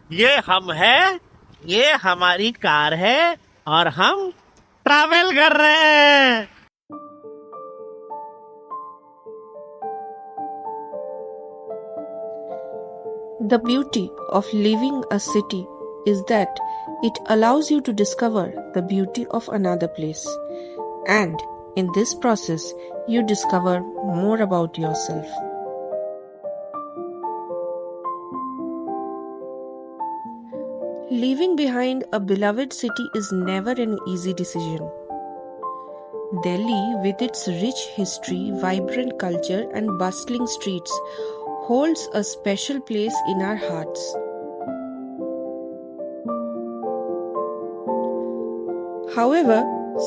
ये हम है, ये हमारी कार है और हम ट्रैवल कर रहे हैं। The beauty of living a city is that it allows you to discover the beauty of another place. And in this process, you discover more about yourself. Leaving behind a beloved city is never an easy decision. Delhi, with its rich history, vibrant culture, and bustling streets, holds a special place in our hearts. However,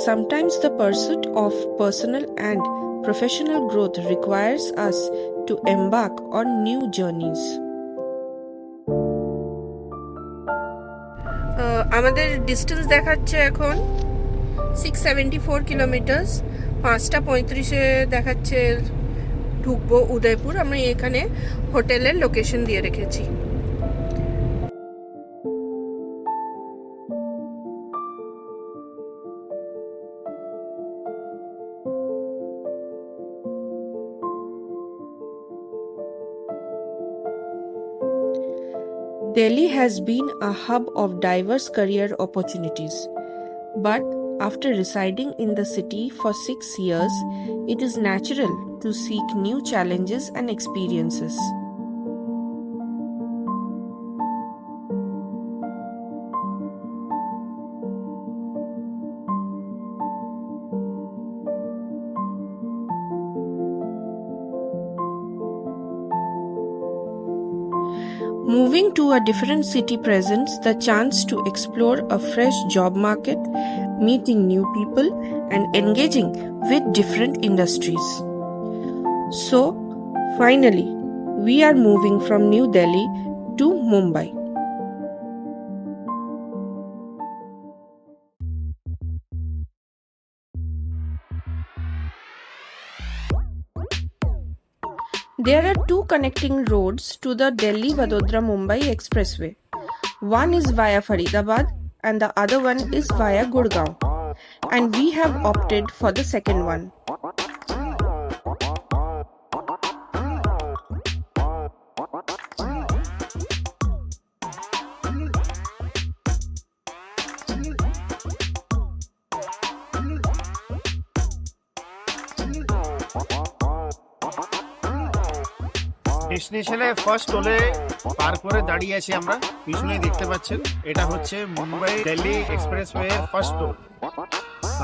sometimes the pursuit of personal and professional growth requires us to embark on new journeys. আমাদের distance দেখাচ্ছে এখন 674 kilometres. 5:35 দেখাচ্ছে ঢুকবো উদয়পুর। আমরা এখানে হোটেলের location দিয়ে রেখেছি। Delhi has been a hub of diverse career opportunities, but after residing in the city for 6 years, it is natural to seek new challenges and experiences. Moving to a different city presents the chance to explore a fresh job market, meeting new people, and engaging with different industries. So, finally, we are moving from New Delhi to Mumbai. There are two connecting roads to the Delhi-Vadodara-Mumbai Expressway. One is via Faridabad and the other one is via Gurgaon. And we have opted for the second one. ডেস্টিনেশনে first টোলে পার করে দাঁড়িয়ে আছি আমরা। পিছনেই দেখতে পাচ্ছেন, এটা হচ্ছে Mumbai Delhi expressway first toll.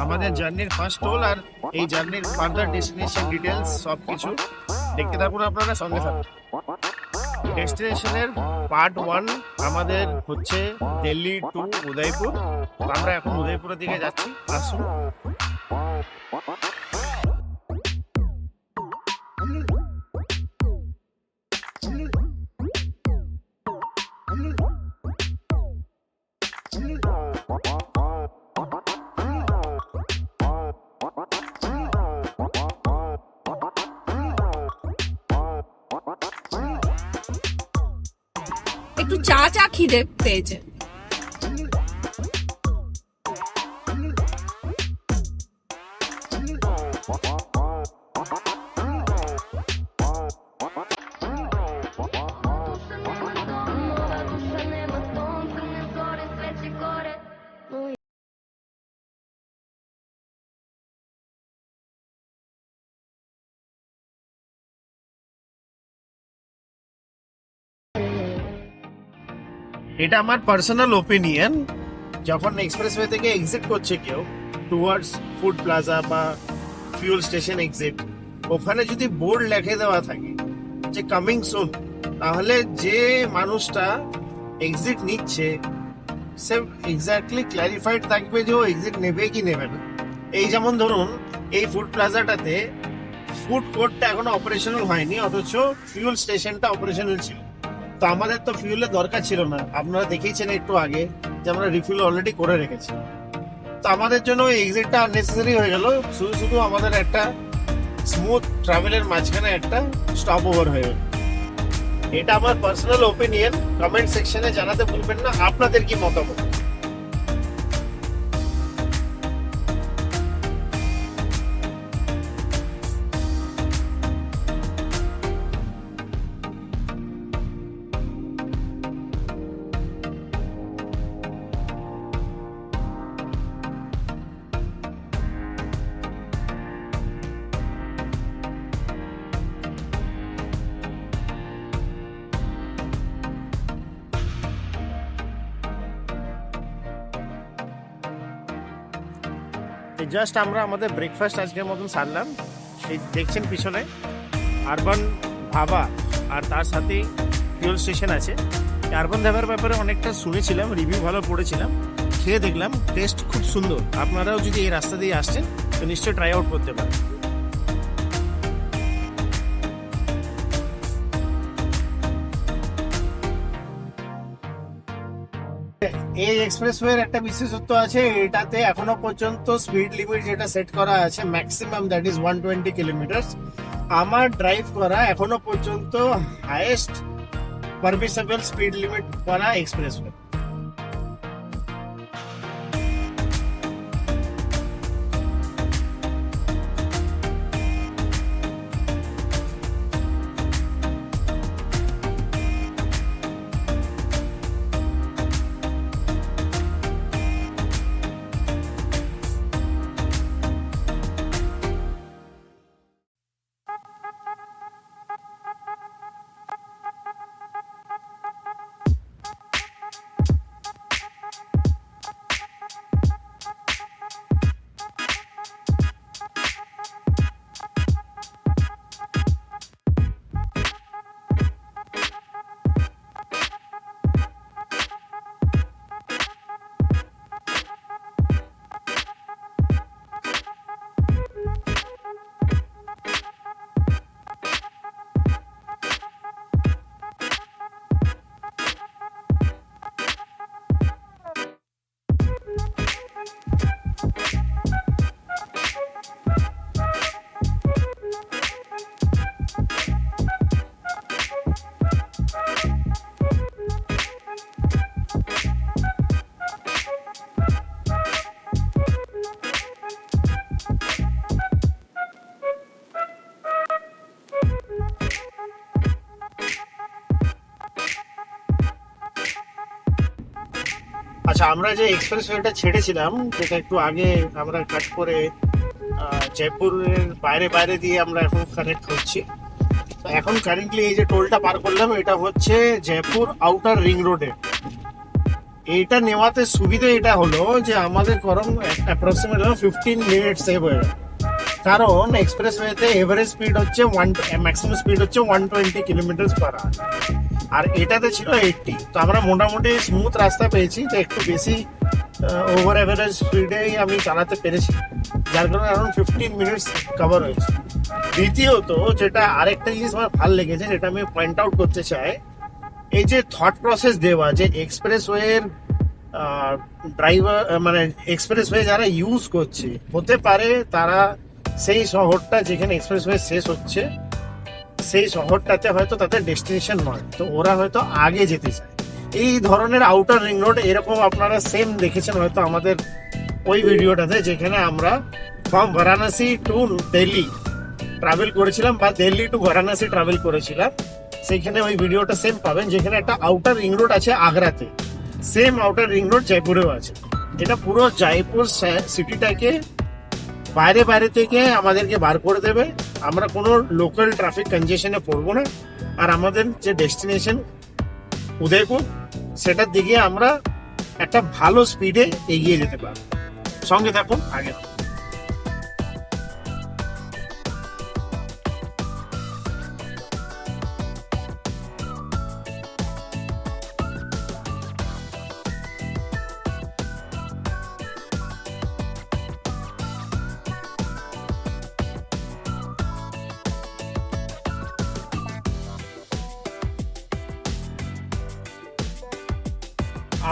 আমাদের জার্নির ফার্স্ট টোল, আর এই জার্নির ফার্দার ডেস্টিনেশন ডিটেলস সব কিছু দেখতে থাকুন আপনারা, সঙ্গে থাকুন। ডেস্টিনেশনের পার্ট 1 আমাদের হচ্ছে দিল্লি টু উদয়পুর। আমরা এখন উদয়পুরের দিকে যাচ্ছি, আসুন। একটু চা খিদে পেয়েছে। এটা আমার পার্সোনাল ওপিনিয়ন, যখন এক্সপ্রেসওয়ে থেকে এক্সিট করছে কেউ টুয়ার্ডস ফুড প্লাজা বা ফিউল স্টেশন এক্সিট, ওখানে যদি বোর্ড লিখে দেওয়া থাকে যে কামিং সুন, তাহলে যে মানুষটা এক্সিট নিচ্ছে সে এক্স্যাক্টলি ক্ল্যারিফাইড থাকবে যে ও এক্সিট নেবে কি নেবে না। এই যেমন ধরুন, এই ফুড প্লাজাটাতে ফুড কোর্টটা এখনো অপারেশনাল হয়নি, অথচ ফিউল স্টেশনটা অপারেশনাল ছিল। তো আমাদের তো ফিউলের দরকার ছিল না, আপনারা দেখেইছেন একটু আগে যে আমরা রিফিল অলরেডি করে রেখেছি। তো আমাদের জন্য ওই এক্সিটটা আননেসেসারি হয়ে গেল, শুধু শুধু আমাদের একটা স্মুথ ট্রাভেলের মাঝখানে একটা স্টপ ওভার হয়ে গেল। এটা আমার পার্সোনাল ওপিনিয়ন, কমেন্ট সেকশনে জানাতে ভুলবেন না আপনাদের কি মতামত। জাস্ট আমরা আমাদের ব্রেকফাস্ট আজকের মতন সারলাম। সেই দেখছেন পিছনে আরবান ধাবা, আর তার সাথে ফিউল স্টেশন আছে। আরবান ধাবার ব্যাপারে অনেকটা শুনেছিলাম, রিভিউ ভালো পড়েছিলাম, খেয়ে দেখলাম টেস্ট খুব সুন্দর। আপনারাও যদি এই রাস্তা দিয়ে আসছেন তো নিশ্চয়ই ট্রাই আউট করতে পারেন। এই এক্সপ্রেসওয়ের একটা বিশেষত্ব আছে, এটাতে এখনো পর্যন্ত স্পিড লিমিট যেটা সেট করা আছে ম্যাক্সিমাম দ্যাট ইজ 120 কিলোমিটার। আমার ড্রাইভ করা এখনো পর্যন্ত হাইয়েস্ট পারমিসেবল স্পিড লিমিট করা এক্সপ্রেসওয়ে। আচ্ছা, আমরা যে এক্সপ্রেসওয়েটা ছেড়েছিলাম যেটা একটু আগে আমরা কাট করে জয়পুরের বাইরে বাইরে দিয়ে আমরা এখন কানেক্ট হচ্ছি। তো এখন কারেন্টলি এই যে টোলটা পার করলাম এটা হচ্ছে জয়পুর আউটার রিং রোডে। এইটা নেওয়াতে সুবিধা এটা হলো যে আমাদের করম অ্যাপ্রক্সিমেট 15 মিনিট সেভ হয়ে গেল, কারণ এক্সপ্রেসওয়েতে এভারেজ স্পিড হচ্ছে ম্যাক্সিমাম স্পিড হচ্ছে 120 কিলোমিটার পার আওয়ার, আর এটাতে ছিল 80। তো আমরা মোটামুটি স্মুথ রাস্তা পেয়েছি, তো একটু বেশি ওভার অ্যাভারেজ স্পিডেই আমি চালাতে পেরেছি, যার কারণে এখন 15 মিনিটস কভার হয়েছে। দ্বিতীয়ত যেটা আরেকটা জিনিস আমার ভালো লেগেছে, যেটা আমি পয়েন্ট আউট করতে চাই, এই যে থট প্রসেস দেওয়া যে এক্সপ্রেসওয়ের ড্রাইভার মানে এক্সপ্রেসওয়ে যারা ইউজ করছে, হতে পারে তারা সেই শহরটা যেখানে এক্সপ্রেসওয়ে শেষ হচ্ছে সেই শহরটাতে হয়তো তাদের ডেস্টিনেশন নয়, তো ওরা হয়তো আগে যেতে চায়। এই ধরনের আউটার রিং রোড এরকম আপনারা সেম দেখেছেন হয়তো আমাদের ওই ভিডিওটাতে, যেখানে আমরা from Varanasi to Delhi travel করেছিলাম বা দিল্লি টু বারাণসী ট্রাভেল করেছিলাম। সেখানে ওই ভিডিওটা সেম পাবেন, যেখানে একটা আউটার রিং রোড আছে আগ্রাতে, সেম আউটার রিং রোড জয়পুরেও আছে। এটা পুরো জয়পুর সিটিটাকে বাইরে বাইরে থেকে আমাদেরকে বার করে দেবে, আমরা কোনো লোকাল ট্রাফিক কনজেশনে পড়বো না, আর আমাদের যে ডেস্টিনেশন উদয়পুর সেটার দিকে আমরা একটা ভালো স্পিডে এগিয়ে যেতে পারবো। সঙ্গে থাকুন আগে।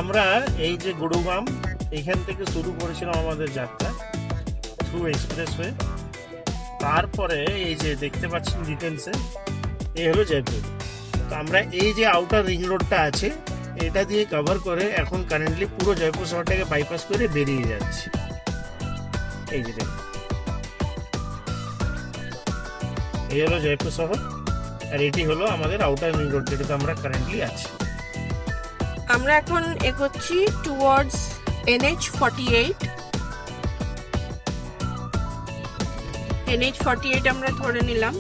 আমরা এই যে গুরুগ্রাম এখান থেকে শুরু করেছিলাম আমাদের যাত্রা থ্রু এক্সপ্রেসওয়ে, তারপরে এই যে দেখতে পাচ্ছেন ডিটেলসে এই হলো জয়পুর। তো আমরা এই যে আউটার রিং রোডটা আছে এটা দিয়ে কভার করে এখন কারেন্টলি পুরো জয়পুর শহরটাকে বাইপাস করে বেরিয়ে যাচ্ছে। এই যে দেখুন, এই হলো জয়পুর শহর, আর এটি হলো আমাদের আউটার রিং রোড যেটাতে আমরা কারেন্টলি আছি। আমরা এখন এগোচ্ছি টুয়ার্ডস NH48। NH48 আমরা ধরে নিলাম।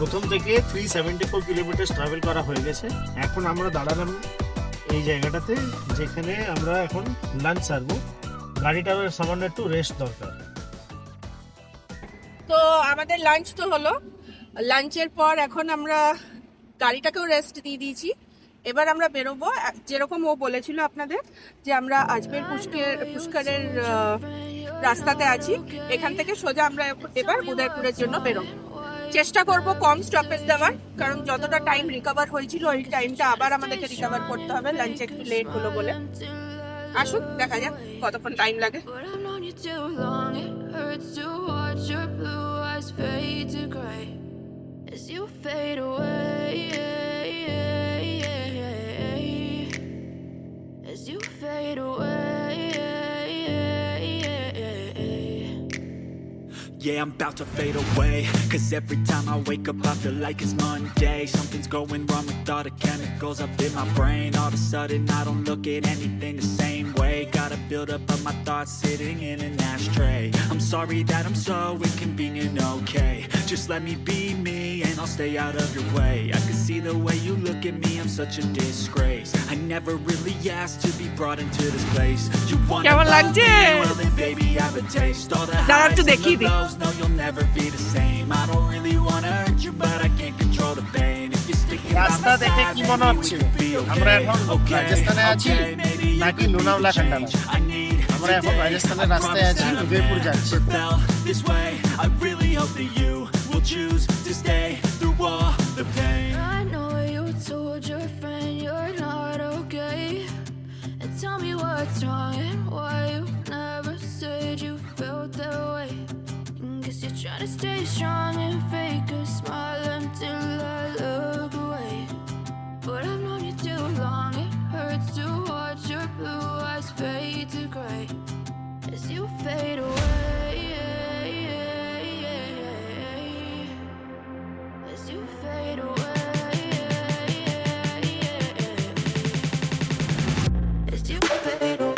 প্রথম থেকে 374 কিলোমিটার ট্রাভেল করা হয়ে গেছে। এখন আমরা দাঁড়ালাম এই জায়গাটাতে যেখানে আমরা এখন লাঞ্চ সারবো। গাড়িটার সামান্য একটু রেস্ট দরকার। তো আমাদের লাঞ্চ তো হলো, লাঞ্চের পর এখন আমরা গাড়িটাকেও রেস্ট দিয়ে দিয়েছি। এবার আমরা বেরোবো, যেরকম ও বলেছিল আপনাদের যে আমরা আজমের পুষ্করের রাস্তাতে আছি। এখান থেকে সোজা আমরা এবার উদয়পুরের জন্য বেরোবো। চেষ্টা করব কম স্টপেজ দেওয়ার, কারণ যতটা টাইম রিকভার হয়েছিল ওই টাইমটা আবার আমাদেরকে রিকভার করতে হবে, লাঞ্চে একটু লেট হলো বলে। আসুন দেখা যাক কতক্ষণ টাইম লাগে। Yeah, I'm about to fade away, 'cause every time I wake up I feel like it's Monday. Something's going wrong with all the chemicals up in my brain. All of a sudden I don't look at anything the same way. Gotta build up of my thoughts sitting in an ashtray. I'm sorry that I'm so inconvenient, okay? Just let me be me and I'll stay out of your way. I can see the way you look at me, I'm such a disgrace. I never really asked to be brought into this place. You wanna love me, well then baby I have a taste. All the highs and the lows, no you'll never be the same. I don't really wanna hurt you but I can't control the pain. If you're sticking by রাস্তা my দেখে side, কি then মনে you হচ্ছে will be আমরা okay. এখন রাজস্থানে আছি নাকি লোনাওলা খান্ডালা? আমরা এখন রাজস্থানের রাস্তায় আছি, উদয়পুর যাচ্ছি। This way, I really hope that you will choose to stay through all the pain. I know you told your friend you're not okay, and tell me what's wrong and why you never said you felt that way. Guess you're trying to stay strong and fake a smile until I look away. But I've known you too long, it hurts to watch your blue eyes fade to gray as you fade away. As you fade away. As you fade away.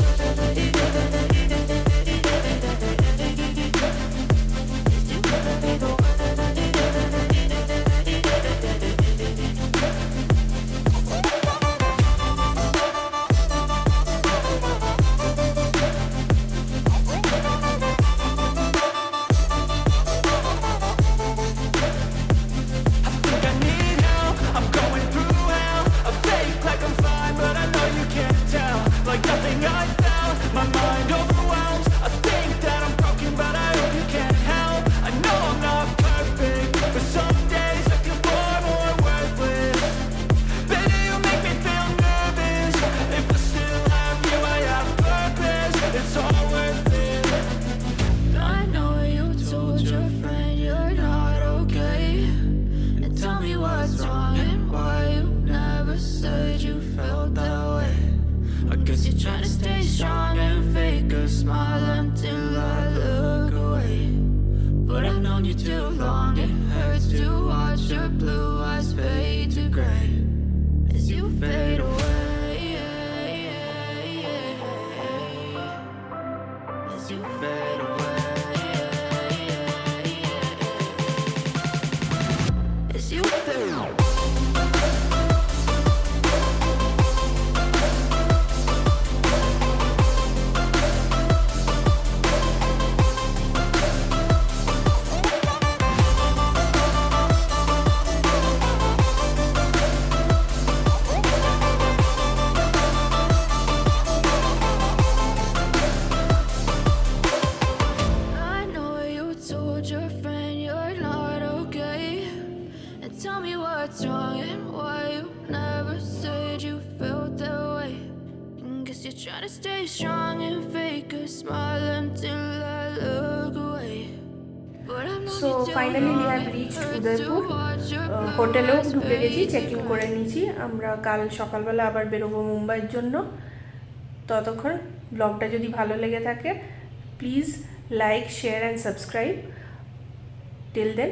Trying to stay strong and fake a smile until I look away. But I've known you too long, it hurts to watch your blue eyes fade to gray as you fade away. As you fade away. As you fade away. strong and why you never said you felt that way. Guess you're trying to stay strong and fake a smile until I look away. So finally we have reached Udaipur. হোটেলেও ঢুকে গেছি, check in করে নিয়েছি। আমরা কাল সকালবেলা আবার বেরোবো মুম্বাইয়ের জন্য। ততক্ষণ ব্লগটা যদি ভালো লেগে থাকে please like, share and subscribe. Till then